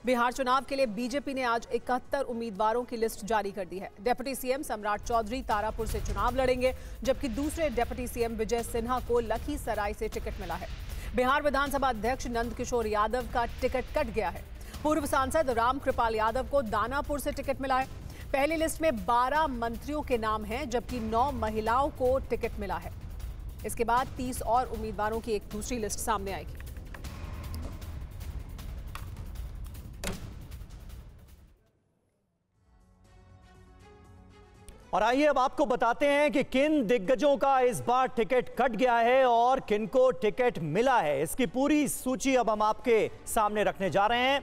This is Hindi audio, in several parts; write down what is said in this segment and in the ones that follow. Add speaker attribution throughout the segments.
Speaker 1: बिहार चुनाव के लिए बीजेपी ने आज 71 उम्मीदवारों की लिस्ट जारी कर दी है। डिप्टी सीएम सम्राट चौधरी तारापुर से चुनाव लड़ेंगे, जबकि दूसरे डिप्टी सीएम विजय सिन्हा को लखीसराय से टिकट मिला है। बिहार विधानसभा अध्यक्ष नंद किशोर यादव का टिकट कट गया है। पूर्व सांसद राम कृपाल यादव को दानापुर से टिकट मिला है। पहली लिस्ट में 12 मंत्रियों के नाम हैं, जबकि 9 महिलाओं को टिकट मिला है। इसके बाद 30 और उम्मीदवारों की एक दूसरी लिस्ट सामने आएगी।
Speaker 2: और आइए अब आपको बताते हैं कि किन दिग्गजों का इस बार टिकट कट गया है और किनको टिकट मिला है। इसकी पूरी सूची अब हम आपके सामने रखने जा रहे हैं।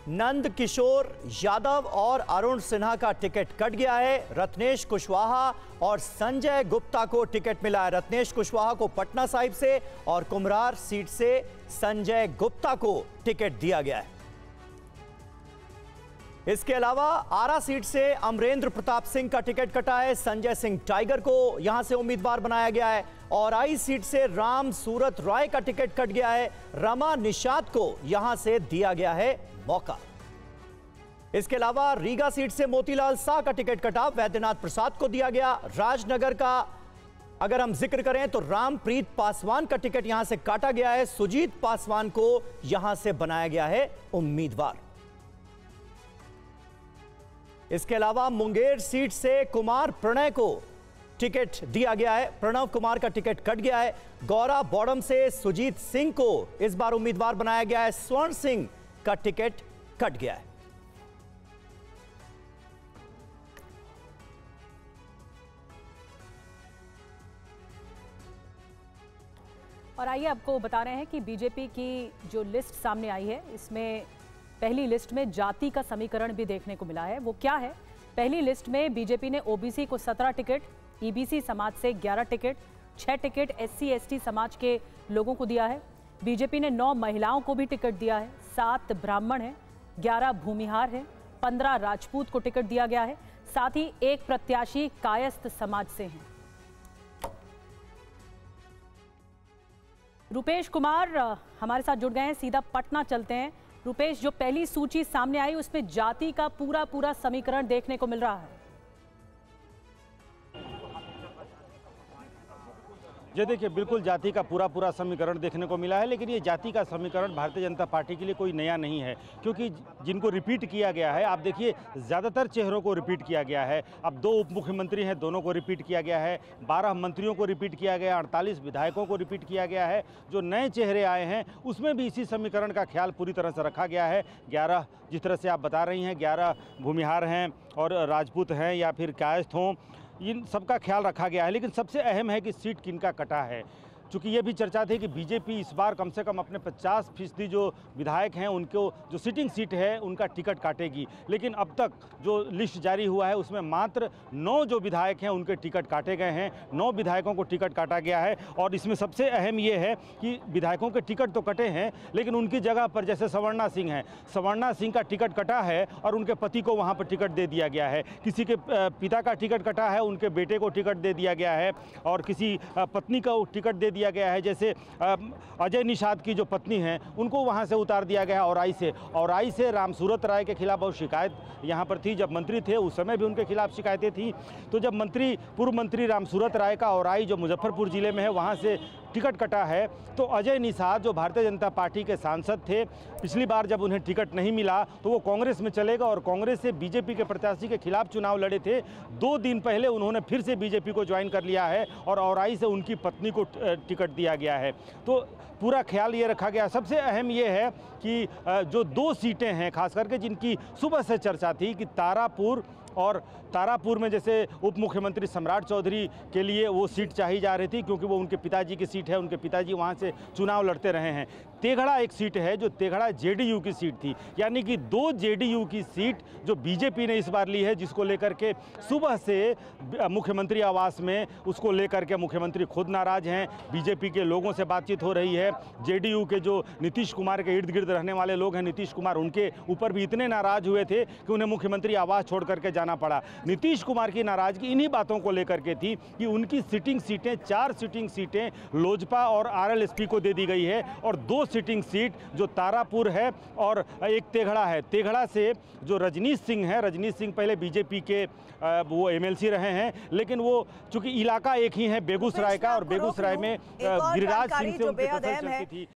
Speaker 2: नंद किशोर यादव और अरुण सिन्हा का टिकट कट गया है। रत्नेश कुशवाहा और संजय गुप्ता को टिकट मिला है। रत्नेश कुशवाहा को पटना साहिब से और कुम्हरार सीट से संजय गुप्ता को टिकट दिया गया है। इसके अलावा आरा सीट से अमरेंद्र प्रताप सिंह का टिकट कटा है। संजय सिंह टाइगर को यहां से उम्मीदवार बनाया गया है। और आई सीट से राम सूरत रॉय का टिकट कट गया है। रमा निषाद को यहां से दिया गया है मौका। इसके अलावा रीगा सीट से मोतीलाल शाह का टिकट कटा, वैद्यनाथ प्रसाद को दिया गया। राजनगर का अगर हम जिक्र करें तो रामप्रीत पासवान का टिकट यहां से काटा गया है। सुजीत पासवान को यहां से बनाया गया है उम्मीदवार। इसके अलावा मुंगेर सीट से कुमार प्रणय को टिकट दिया गया है। प्रणव कुमार का टिकट कट गया है। गौरा बॉडम से सुजीत सिंह को इस बार उम्मीदवार बनाया गया है। स्वर्ण सिंह का टिकट कट गया है।
Speaker 3: और आइए आपको बता रहे हैं कि बीजेपी की जो लिस्ट सामने आई है, इसमें पहली लिस्ट में जाति का समीकरण भी देखने को मिला है। वो क्या है? पहली लिस्ट में बीजेपी ने ओबीसी को 17 टिकट, ईबीसी समाज से 11 टिकट, 6 टिकट एससी एसटी समाज के लोगों को दिया है। बीजेपी ने 9 महिलाओं को भी टिकट दिया है। 7 ब्राह्मण हैं, 11 भूमिहार हैं, 15 राजपूत को टिकट दिया गया है। साथ ही एक प्रत्याशी कायस्थ समाज से हैं। रुपेश कुमार हमारे साथ जुड़ गए हैं, सीधा पटना चलते हैं। रुपेश, जो पहली सूची सामने आई उसमें जाति का पूरा समीकरण देखने को मिल रहा है।
Speaker 4: ये देखिए, बिल्कुल जाति का पूरा समीकरण देखने को मिला है। लेकिन ये जाति का समीकरण भारतीय जनता पार्टी के लिए कोई नया नहीं है, क्योंकि जिनको रिपीट किया गया है, आप देखिए ज़्यादातर चेहरों को रिपीट किया गया है। अब 2 उप मुख्यमंत्री हैं, दोनों को रिपीट किया गया है। 12 मंत्रियों को रिपीट किया गया, 48 विधायकों को रिपीट किया गया है। जो नए चेहरे आए हैं उसमें भी इसी समीकरण का ख्याल पूरी तरह से रखा गया है। 11 जिस तरह से आप बता रही हैं, 11 भूमिहार हैं और राजपूत हैं या फिर कायस्थ हों, इन सबका ख्याल रखा गया है। लेकिन सबसे अहम है कि सीट किनका कटा है, चूँकि ये भी चर्चा थी कि बीजेपी इस बार कम से कम अपने 50% जो विधायक हैं उनको जो सिटिंग सीट है उनका टिकट काटेगी। लेकिन अब तक जो लिस्ट जारी हुआ है उसमें मात्र 9 जो विधायक हैं उनके टिकट काटे गए हैं। 9 विधायकों को टिकट काटा गया है। और इसमें सबसे अहम ये है कि विधायकों के टिकट तो कटे हैं, लेकिन उनकी जगह पर जैसे सवर्णा सिंह हैं, सवर्णा सिंह का टिकट कटा है और उनके पति को वहाँ पर टिकट दे दिया गया है। किसी के पिता का टिकट कटा है, उनके बेटे को टिकट दे दिया गया है। और किसी पत्नी को टिकट दे दिया गया है, जैसे अजय निषाद की जो पत्नी हैं उनको वहां से उतार दिया गया है। औराई से राम सूरत राय के खिलाफ बहुत शिकायत यहां पर थी। जब मंत्री थे उस समय भी उनके खिलाफ शिकायतें थी। तो जब पूर्व मंत्री राम सूरत राय का औराई जो मुजफ्फरपुर जिले में है वहां से टिकट कटा है, तो अजय निषाद जो भारतीय जनता पार्टी के सांसद थे, पिछली बार जब उन्हें टिकट नहीं मिला तो वो कांग्रेस में चलेगा और कांग्रेस से बीजेपी के प्रत्याशी के खिलाफ चुनाव लड़े थे। 2 दिन पहले उन्होंने फिर से बीजेपी को ज्वाइन कर लिया है और औराई से उनकी पत्नी को टिकट दिया गया है। तो पूरा ख्याल ये रखा गया। सबसे अहम ये है कि जो 2 सीटें हैं खास करके जिनकी सुबह से चर्चा थी कि तारापुर में जैसे उप मुख्यमंत्री सम्राट चौधरी के लिए वो सीट चाहिए जा रही थी, क्योंकि वो उनके पिताजी की सीट है, उनके पिताजी वहाँ से चुनाव लड़ते रहे हैं। तेघड़ा एक सीट है जो तेघड़ा जेडीयू की सीट थी, यानी कि 2 जेडीयू की सीट जो बीजेपी ने इस बार ली है, जिसको लेकर के सुबह से मुख्यमंत्री आवास में उसको लेकर के मुख्यमंत्री खुद नाराज हैं। बीजेपी के लोगों से बातचीत हो रही है। जेडीयू के जो नीतीश कुमार के इर्द गिर्द रहने वाले लोग हैं, नीतीश कुमार, उनके ऊपर भी इतने नाराज हुए थे कि उन्हें मुख्यमंत्री आवास छोड़ करके जाना पड़ा। नीतीश कुमार की नाराजगी इन्हीं बातों को लेकर के थी कि उनकी सिटिंग सीटें 4 सिटिंग सीटें लोजपा और आरएलएसपी को दे दी गई है और 2 सिटिंग सीट जो तारापुर है और एक तेघड़ा है। तेघड़ा से जो रजनीश सिंह है, रजनीश सिंह पहले बीजेपी के वो एमएलसी रहे हैं, लेकिन वो चूंकि इलाका एक ही है बेगूसराय का और बेगूसराय में गिरिराज सिंह से उनकी पसंद चलती थी।